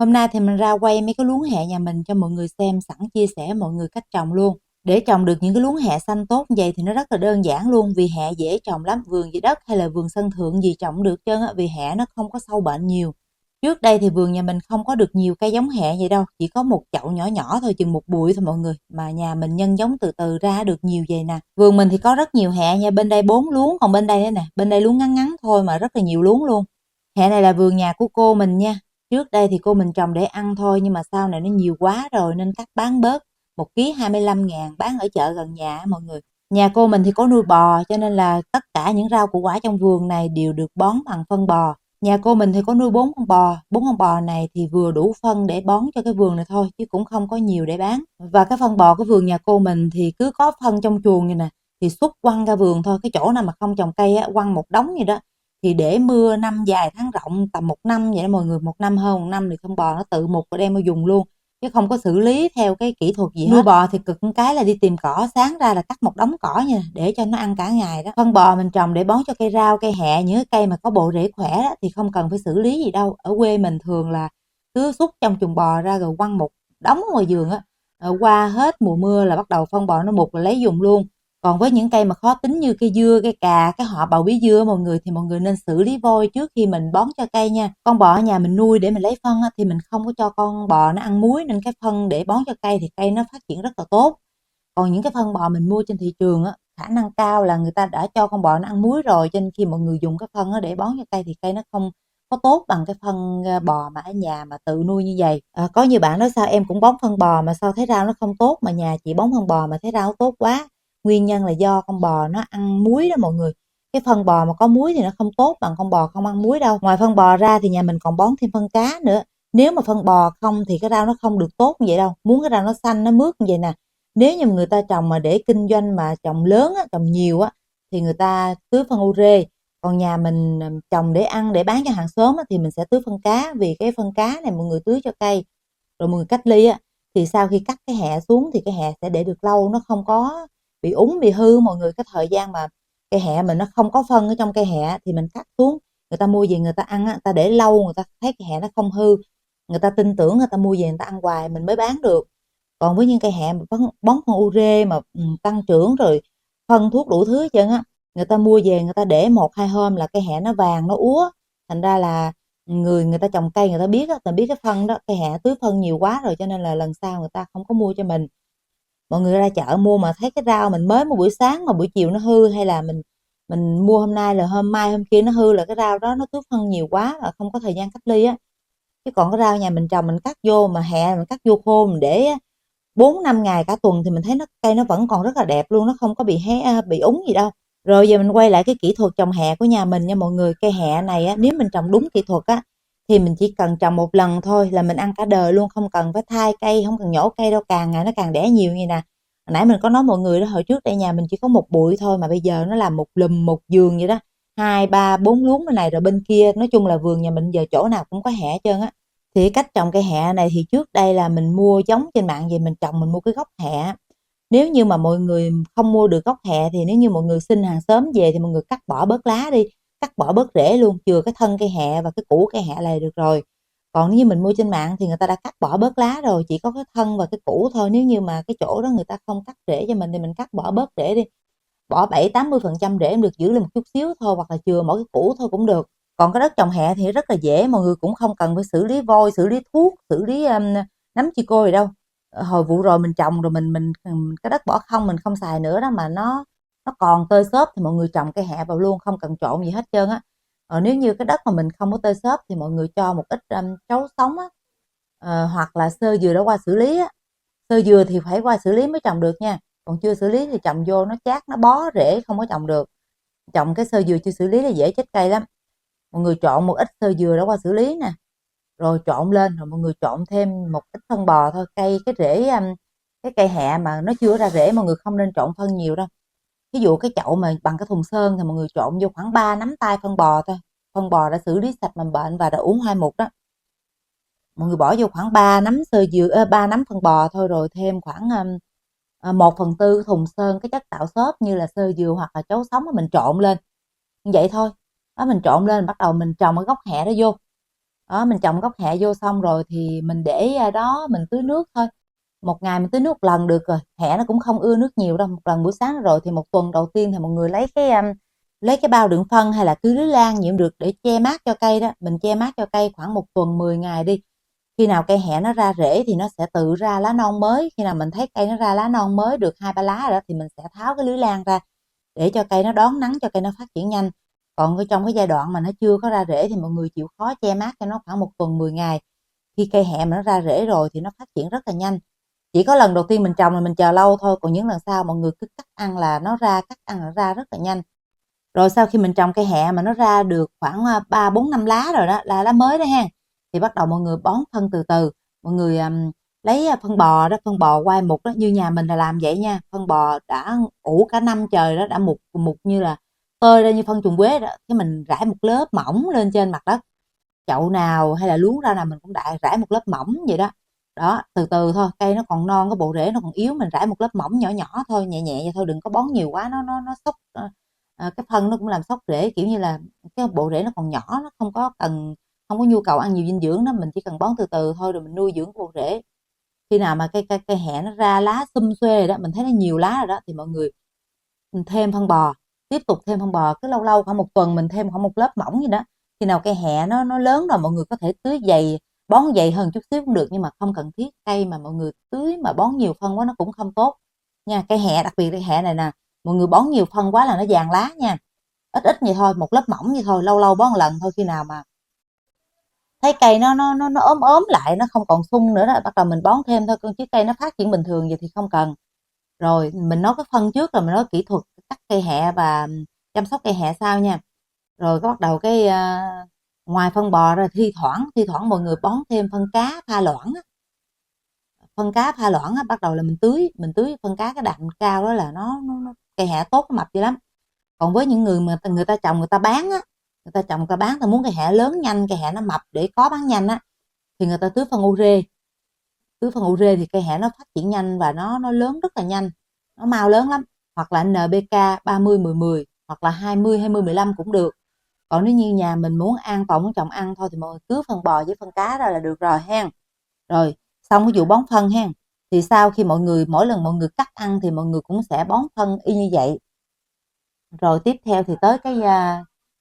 Hôm nay thì mình ra quay mấy cái luống hẹ nhà mình cho mọi người xem, sẵn chia sẻ mọi người cách trồng luôn. Để trồng được những cái luống hẹ xanh tốt như vậy thì nó rất là đơn giản luôn, vì hẹ dễ trồng lắm, vườn dưới đất hay là vườn sân thượng gì trồng được trơn á, vì hẹ nó không có sâu bệnh nhiều. Trước đây thì vườn nhà mình không có được nhiều cây giống hẹ vậy đâu, chỉ có một chậu nhỏ nhỏ thôi, chừng một bụi thôi mọi người, mà nhà mình nhân giống từ từ ra được nhiều vậy nè. Vườn mình thì có rất nhiều hẹ nha, bên đây 4 luống, còn bên đây nè, bên đây luống ngắn ngắn thôi mà rất là nhiều luống luôn. Hẹ này là vườn nhà của cô mình nha. Trước đây thì cô mình trồng để ăn thôi, nhưng mà sau này nó nhiều quá rồi nên cắt bán bớt. 1 ký 25.000, bán ở chợ gần nhà mọi người. Nhà cô mình thì có nuôi bò, cho nên là tất cả những rau củ quả trong vườn này đều được bón bằng phân bò. Nhà cô mình thì có nuôi 4 con bò. 4 con bò này thì vừa đủ phân để bón cho cái vườn này thôi, chứ cũng không có nhiều để bán. Và cái phân bò của vườn nhà cô mình thì cứ có phân trong chuồng như nè, thì xúc quăng ra vườn thôi. Cái chỗ nào mà không trồng cây á, quăng một đống vậy đó, thì để mưa năm dài tháng rộng, tầm 1 năm vậy đó mọi người, 1 năm hơn 1 năm thì con bò nó tự mục và đem vào dùng luôn, chứ không có xử lý theo cái kỹ thuật gì hết. Nuôi bò thì cực cái là đi tìm cỏ, sáng ra là cắt một đống cỏ nha, để cho nó ăn cả ngày đó. Phân bò mình trồng để bón cho cây rau, cây hẹ, những cái cây mà có bộ rễ khỏe đó, thì không cần phải xử lý gì đâu. Ở quê mình thường là cứ xúc trong chuồng bò ra rồi quăng một đống ngoài vườn á, qua hết mùa mưa là bắt đầu phân bò nó mục là lấy dùng luôn. Còn với những cây mà khó tính như cây dưa, cây cà, cái họ bầu bí dưa mọi người, thì mọi người nên xử lý vôi trước khi mình bón cho cây nha. Con bò ở nhà mình nuôi để mình lấy phân á, thì mình không có cho con bò nó ăn muối, nên cái phân để bón cho cây thì cây nó phát triển rất là tốt. Còn những cái phân bò mình mua trên thị trường á, khả năng cao là người ta đã cho con bò nó ăn muối rồi, cho nên khi mọi người dùng cái phân để bón cho cây thì cây nó không có tốt bằng cái phân bò mà ở nhà mà tự nuôi như vậy. Có nhiều bạn nói sao em cũng bón phân bò mà sao thấy rau nó không tốt, mà nhà chị bón phân bò mà thấy rau tốt quá. Nguyên nhân là do con bò nó ăn muối đó mọi người. Cái phân bò mà có muối thì nó không tốt bằng con bò không ăn muối đâu. Ngoài phân bò ra thì nhà mình còn bón thêm phân cá nữa. Nếu mà phân bò không thì cái rau nó không được tốt như vậy đâu. Muốn cái rau nó xanh, nó mướt như vậy nè, nếu như người ta trồng mà để kinh doanh mà trồng lớn á, trồng nhiều á, thì người ta tưới phân ure. Còn nhà mình trồng để ăn, để bán cho hàng xóm á, thì mình sẽ tưới phân cá. Vì cái phân cá này mọi người tưới cho cây rồi mọi người cách ly á, thì sau khi cắt cái hẹ xuống thì cái hẹ sẽ để được lâu, nó không có bị úng, bị hư mọi người. Cái thời gian mà cây hẹ mình nó không có phân ở trong cây hẹ thì mình cắt xuống, người ta mua về người ta ăn á, người ta để lâu, người ta thấy cây hẹ nó không hư, người ta tin tưởng, người ta mua về người ta ăn hoài mình mới bán được. Còn với những cây hẹ mà bón phân ure mà tăng trưởng rồi phân thuốc đủ thứ hết trơn á, người ta mua về người ta để 1 2 hôm là cây hẹ nó vàng, nó úa. Thành ra là người ta trồng cây người ta biết á, ta biết cái phân đó, cây hẹ tưới phân nhiều quá rồi, cho nên là lần sau người ta không có mua cho mình. Mọi người ra chợ mua mà thấy cái rau mình mới mua buổi sáng mà buổi chiều nó hư, hay là mình mua hôm nay là hôm mai hôm kia nó hư, là cái rau đó nó tưới phân nhiều quá và không có thời gian cách ly á. Chứ còn cái rau nhà mình trồng mình cắt vô mà hẹ mình cắt vô khô mình để 4 5 ngày cả tuần thì mình thấy cây nó vẫn còn rất là đẹp luôn, nó không có bị úng gì đâu. Rồi giờ mình quay lại cái kỹ thuật trồng hẹ của nhà mình nha mọi người. Cây hẹ này á, nếu mình trồng đúng kỹ thuật á thì mình chỉ cần trồng 1 lần thôi là mình ăn cả đời luôn, không cần phải thay cây, không cần nhổ cây đâu, càng ngày nó càng đẻ nhiều như nè. Hồi nãy mình có nói mọi người đó, hồi trước đây nhà mình chỉ có một bụi thôi mà bây giờ nó làm một lùm một vườn vậy đó, 2 3 4 luống bên này rồi bên kia. Nói chung là vườn nhà mình giờ chỗ nào cũng có hẹ hết trơn á. Thì cách trồng cây hẹ này thì trước đây là mình mua giống trên mạng về mình trồng, mình mua cái gốc hẹ. Nếu như mà mọi người không mua được gốc hẹ thì nếu như mọi người xin hàng xóm về thì mọi người cắt bỏ bớt lá đi, cắt bỏ bớt rễ luôn, chừa cái thân cây hẹ và cái củ cây hẹ này được rồi. Còn nếu như mình mua trên mạng thì người ta đã cắt bỏ bớt lá rồi, chỉ có cái thân và cái củ thôi. Nếu như mà cái chỗ đó người ta không cắt rễ cho mình thì mình cắt bỏ bớt rễ đi, bỏ 70 80% rễ được, giữ lại một chút xíu thôi, hoặc là chừa mỗi cái củ thôi cũng được. Còn cái đất trồng hẹ thì rất là dễ, mọi người cũng không cần phải xử lý vôi, xử lý thuốc, xử lý nấm chi cô gì đâu. Hồi vụ rồi mình trồng rồi mình cái đất bỏ không, mình không xài nữa đó, mà nó còn tơi xốp thì mọi người trồng cây hẹ vào luôn, không cần trộn gì hết trơn á. Nếu như cái đất mà mình không có tơi xốp thì mọi người cho một ít chấu sống á, hoặc là xơ dừa đã qua xử lý á. Xơ dừa thì phải qua xử lý mới trồng được nha, còn chưa xử lý thì trồng vô nó chát, nó bó rễ không có trồng được. Trồng cái xơ dừa chưa xử lý là dễ chết cây lắm. Mọi người trộn một ít xơ dừa đã qua xử lý nè, rồi trộn lên, rồi mọi người trộn thêm một ít phân bò thôi. Cái rễ cái cây hẹ mà nó chưa ra rễ mọi người không nên trộn phân nhiều đâu. Ví dụ cái chậu mà bằng cái thùng sơn thì mọi người trộn vô khoảng 3 nắm tay phân bò thôi. Phân bò đã xử lý sạch mầm bệnh và đã uống 2 mục đó. Mọi người bỏ vô khoảng 3 nắm xơ dừa, 3 nắm phân bò thôi, rồi thêm khoảng 1/4 thùng sơn cái chất tạo xốp như là xơ dừa hoặc là chấu sống, mình trộn lên như vậy thôi. Đó, mình trộn lên bắt đầu mình trồng cái gốc hẹ đó vô. Đó, mình trồng gốc hẹ vô xong rồi thì mình để đó mình tưới nước thôi. Một ngày mình tưới nước một lần được rồi, hẹ nó cũng không ưa nước nhiều đâu, một lần buổi sáng rồi thì một tuần đầu tiên thì mọi người lấy cái bao đựng phân hay là túi lưới lan gì cũng được để che mát cho cây đó, mình che mát cho cây khoảng một tuần 10 ngày đi. Khi nào cây hẹ nó ra rễ thì nó sẽ tự ra lá non mới, khi nào mình thấy cây nó ra lá non mới được 2-3 lá rồi đó thì mình sẽ tháo cái lưới lan ra để cho cây nó đón nắng, cho cây nó phát triển nhanh. Còn trong cái giai đoạn mà nó chưa có ra rễ thì mọi người chịu khó che mát cho nó khoảng một tuần 10 ngày. Khi cây hẹ mà nó ra rễ rồi thì nó phát triển rất là nhanh. Chỉ có lần đầu tiên mình trồng là mình chờ lâu thôi, còn những lần sau mọi người cứ cắt ăn là nó ra, cắt ăn là nó ra rất là nhanh. Rồi sau khi mình trồng cây hẹ mà nó ra được khoảng 3-4-5 lá rồi đó, là lá mới đó ha, thì bắt đầu mọi người bón phân từ từ. Mọi người lấy phân bò đó, phân bò quai mục đó, như nhà mình là làm vậy nha. Phân bò đã ủ cả năm trời đó, đã mục mục như là tơi ra như phân trùng quế đó, cái mình rải một lớp mỏng lên trên mặt đất. Chậu nào hay là luống rau nào mình cũng rải một lớp mỏng vậy đó. Đó, từ từ thôi, cây nó còn non, cái bộ rễ nó còn yếu, mình rải một lớp mỏng nhỏ nhỏ thôi, nhẹ nhẹ vậy thôi, đừng có bón nhiều quá, nó sốc cái phân nó cũng làm sốc rễ, kiểu như là cái bộ rễ nó còn nhỏ, nó không có nhu cầu ăn nhiều dinh dưỡng đó, mình chỉ cần bón từ từ thôi rồi mình nuôi dưỡng bộ rễ. Khi nào mà cây hẹ nó ra lá xum xuê rồi đó, mình thấy nó nhiều lá rồi đó thì mọi người thêm phân bò, tiếp tục thêm phân bò, cứ lâu lâu khoảng một tuần mình thêm khoảng một lớp mỏng gì đó. Khi nào cây hẹ nó lớn rồi mọi người có thể tưới dày, bón dày hơn chút xíu cũng được, nhưng mà không cần thiết. Cây mà mọi người tưới mà bón nhiều phân quá nó cũng không tốt nha. Cây hẹ, đặc biệt cây hẹ này nè, mọi người bón nhiều phân quá là nó vàng lá nha. Ít ít vậy thôi, một lớp mỏng vậy thôi, lâu lâu bón một lần thôi. Khi nào mà thấy cây nó ốm ốm lại, nó không còn sung nữa đó, bắt đầu mình bón thêm thôi, chứ cây nó phát triển bình thường vậy thì không cần. Rồi mình nói cái phân trước rồi mình nói kỹ thuật cắt cây hẹ và chăm sóc cây hẹ sau nha. Rồi có bắt đầu ngoài phân bò ra, thi thoảng mọi người bón thêm phân cá pha loãng á. Phân cá pha loãng á, bắt đầu là mình tưới phân cá, cái đạm cao đó là nó cây hẹ tốt, nó mập dữ lắm. Còn với những người mà người ta trồng người ta bán á, người ta trồng người ta bán, ta muốn cây hẹ lớn nhanh, cây hẹ nó mập để có bán nhanh á, thì người ta tưới phân ure thì cây hẹ nó phát triển nhanh và nó lớn rất là nhanh, nó mau lớn lắm. Hoặc là NPK 30-10-10 hoặc là 20-20-15 cũng được. Còn nếu như nhà mình muốn an toàn, muốn trồng ăn thôi thì mọi người tưới phân bò với phân cá ra là được rồi ha. Rồi xong cái vụ bón phân ha, thì sau khi mỗi lần mọi người cắt ăn thì mọi người cũng sẽ bón phân y như vậy. Rồi tiếp theo thì tới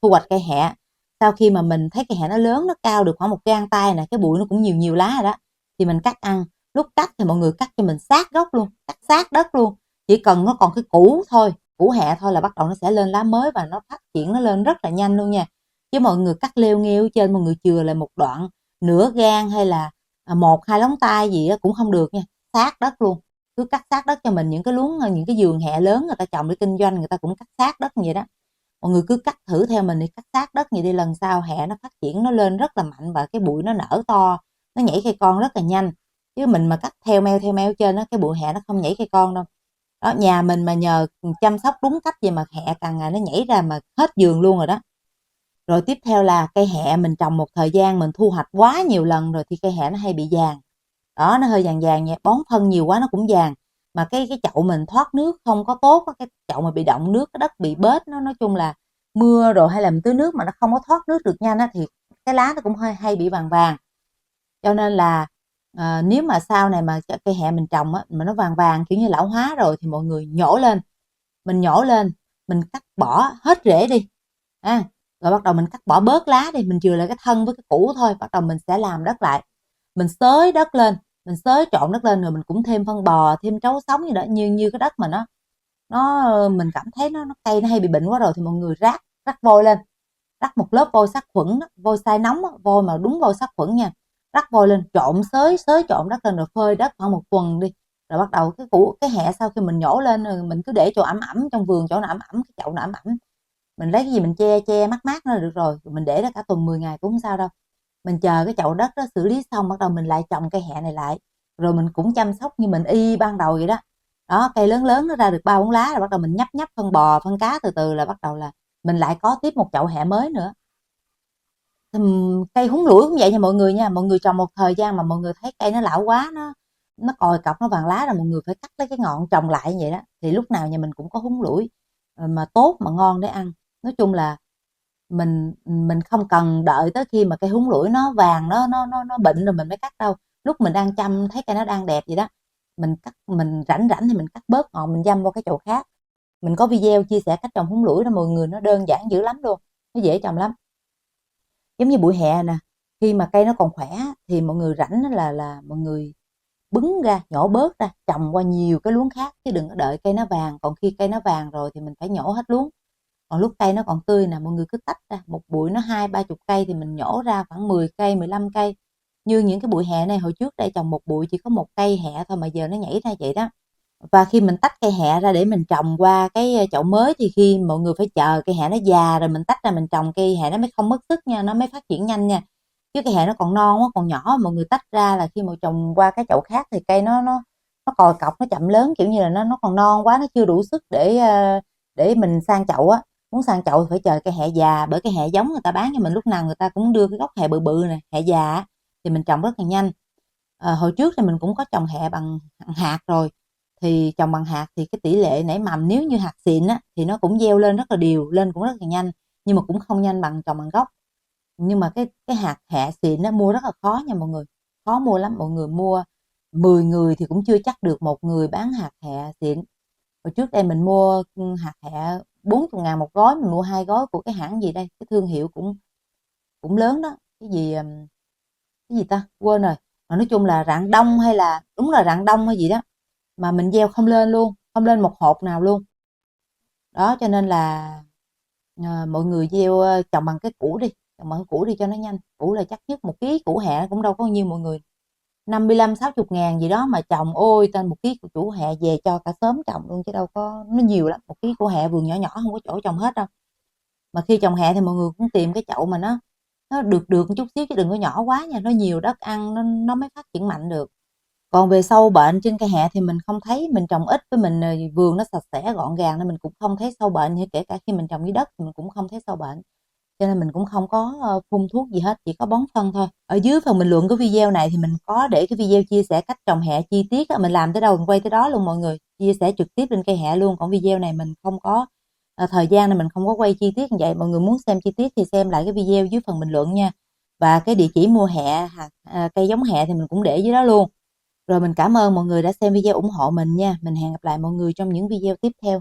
thu hoạch cây hẹ. Sau khi mà mình thấy cây hẹ nó lớn, nó cao được khoảng một gang tay nè, cái bụi nó cũng nhiều nhiều lá rồi đó, thì mình cắt ăn. Lúc cắt thì mọi người cắt cho mình sát gốc luôn, cắt sát đất luôn. Chỉ cần nó còn cái củ thôi, củ hẹ thôi là bắt đầu nó sẽ lên lá mới và nó phát triển nó lên rất là nhanh luôn nha. Chứ mọi người cắt leo nghêu trên, mọi người chừa lại một đoạn nửa gang hay là 1-2 lóng tay gì đó cũng không được nha, sát đất luôn. Cứ cắt sát đất cho mình. Những cái luống, những cái vườn hẹ lớn người ta trồng để kinh doanh, người ta cũng cắt sát đất như vậy đó. Mọi người cứ cắt thử theo mình đi, cắt sát đất như đi, lần sau hẹ nó phát triển nó lên rất là mạnh và cái bụi nó nở to, nó nhảy cây con rất là nhanh. Chứ mình mà cắt theo meo trên đó, cái bụi hẹ nó không nhảy cây con đâu. Đó, nhà mình mà nhờ chăm sóc đúng cách vậy mà hẹ càng ngày nó nhảy ra mà hết vườn luôn rồi đó. Rồi tiếp theo là cây hẹ mình trồng một thời gian, mình thu hoạch quá nhiều lần rồi thì cây hẹ nó hay bị vàng. Đó, nó hơi vàng vàng nha, bón phân nhiều quá nó cũng vàng. Mà cái chậu mình thoát nước không có tốt, cái chậu mà bị động nước, cái đất bị bết, nó nói chung là mưa rồi hay là mình tưới nước mà nó không có thoát nước được nhanh á, thì cái lá nó cũng hơi hay bị vàng vàng. Cho nên là nếu mà sau này mà cây hẹ mình trồng á, mà nó vàng vàng kiểu như lão hóa rồi thì mọi người nhổ lên. Mình nhổ lên, mình cắt bỏ hết rễ đi. Rồi bắt đầu mình cắt bỏ bớt lá đi, mình chừa lại cái thân với cái củ thôi. Bắt đầu mình sẽ làm đất lại. Mình xới đất lên, mình xới trộn đất lên, rồi mình cũng thêm phân bò, thêm trấu sống gì đó, như cái đất mà mình cảm thấy nó cây nó hay bị bệnh quá rồi thì mọi người rắc vôi lên. Rắc một lớp vôi sát khuẩn, vôi xay nóng, vôi mà đúng vôi sát khuẩn nha. Rắc vôi lên, trộn xới trộn đất lên rồi phơi đất khoảng một tuần đi. Rồi bắt đầu cái hẹ sau khi mình nhổ lên rồi mình cứ để chỗ ẩm ẩm trong vườn, chỗ nào ẩm ẩm, cái chậu nào ẩm ẩm. Mình lấy cái gì mình che mát mát nó là được rồi. Mình để đó cả tuần 10 ngày cũng không sao đâu. Mình chờ cái chậu đất đó xử lý xong, bắt đầu mình lại trồng cây hẹ này lại. Rồi mình cũng chăm sóc như mình y ban đầu vậy đó. Đó, cây lớn lớn nó ra được 3-4 lá rồi bắt đầu mình nhấp phân bò, phân cá từ từ là bắt đầu là mình lại có tiếp một chậu hẹ mới nữa. Cây húng lủi cũng vậy nha mọi người nha. Mọi người trồng một thời gian mà mọi người thấy cây nó lão quá, nó còi cọc, nó vàng lá rồi mọi người phải cắt lấy cái ngọn trồng lại như vậy đó. Thì lúc nào nhà mình cũng có húng lủi mà tốt mà ngon để ăn. Nói chung là mình không cần đợi tới khi mà cây húng lủi nó vàng, nó bệnh rồi mình mới cắt đâu. Lúc mình đang chăm thấy cây nó đang đẹp vậy đó, mình cắt, mình rảnh rảnh thì mình cắt bớt ngọn mình dăm qua cái chậu khác. Mình có video chia sẻ cách trồng húng lủi đó mọi người, nó đơn giản dữ lắm luôn, nó dễ trồng lắm. Giống như bụi hẹ nè, khi mà cây nó còn khỏe thì mọi người rảnh là mọi người bứng ra, nhổ bớt ra, trồng qua nhiều cái luống khác, chứ đừng có đợi cây nó vàng. Còn khi cây nó vàng rồi thì mình phải nhổ hết luống. Còn lúc cây nó còn tươi nè, mọi người cứ tách ra, một bụi nó 20-30 cây thì mình nhổ ra khoảng 10 cây, 15 cây. Như những cái bụi hẹ này, hồi trước đây trồng một bụi chỉ có một cây hẹ thôi mà giờ nó nhảy ra vậy đó. Và khi mình tách cây hẹ ra để mình trồng qua cái chậu mới thì khi mọi người phải chờ cây hẹ nó già rồi mình tách ra mình trồng, cây hẹ nó mới không mất sức nha, nó mới phát triển nhanh nha. Chứ cây hẹ nó còn non quá, còn nhỏ, mọi người tách ra là khi mà trồng qua cái chậu khác thì cây nó còi cọc, nó chậm lớn, kiểu như là nó còn non quá, nó chưa đủ sức để mình sang chậu á. Muốn sang chậu thì phải chờ cây hẹ già, bởi cây hẹ giống người ta bán cho mình lúc nào người ta cũng đưa cái gốc hẹ bự bự này, hẹ già á, thì mình trồng rất là nhanh. Hồi trước thì mình cũng có trồng hẹ bằng hạt rồi, thì trồng bằng hạt thì cái tỷ lệ nảy mầm nếu như hạt xịn á thì nó cũng gieo lên rất là đều, lên cũng rất là nhanh, nhưng mà cũng không nhanh bằng trồng bằng gốc. Nhưng mà cái hạt hẹ xịn nó mua rất là khó nha mọi người, khó mua lắm. Mọi người mua 10 người thì cũng chưa chắc được một người bán hạt hẹ xịn. Hồi trước đây mình mua hạt hẹ 40.000 một gói, mình mua 2 gói của cái hãng gì đây, cái thương hiệu cũng cũng lớn đó, cái gì ta quên rồi, mà nói chung là Rạng Đông hay là đúng là Rạng Đông hay gì đó, mà mình gieo không lên luôn, không lên một hột nào luôn. Đó cho nên là mọi người gieo trồng bằng cái củ đi, trồng bằng cái củ đi cho nó nhanh. Củ là chắc nhất, 1 ký củ hẹ cũng đâu có nhiêu mọi người, 55-60 ngàn gì đó mà trồng. Ôi tên 1 ký của củ hẹ về cho cả xóm trồng luôn chứ đâu có, nó nhiều lắm. 1 ký củ hẹ vườn nhỏ nhỏ không có chỗ trồng hết đâu. Mà khi trồng hẹ thì mọi người cũng tìm cái chậu mà nó được được một chút xíu chứ đừng có nhỏ quá nha, nó nhiều đất ăn nó mới phát triển mạnh được. Còn về sâu bệnh trên cây hẹ thì mình không thấy, mình trồng ít với mình vườn nó sạch sẽ gọn gàng nên mình cũng không thấy sâu bệnh, như kể cả khi mình trồng dưới đất thì mình cũng không thấy sâu bệnh, cho nên mình cũng không có phun thuốc gì hết, chỉ có bón phân thôi. Ở dưới phần bình luận của video này thì mình có để cái video chia sẻ cách trồng hẹ chi tiết, mình làm tới đâu mình quay tới đó luôn mọi người, chia sẻ trực tiếp lên cây hẹ luôn. Còn video này mình không có thời gian nên mình không có quay chi tiết như vậy. Mọi người muốn xem chi tiết thì xem lại cái video dưới phần bình luận nha, và cái địa chỉ mua hẹ cây giống hẹ thì mình cũng để dưới đó luôn. Rồi mình cảm ơn mọi người đã xem video ủng hộ mình nha. Mình hẹn gặp lại mọi người trong những video tiếp theo.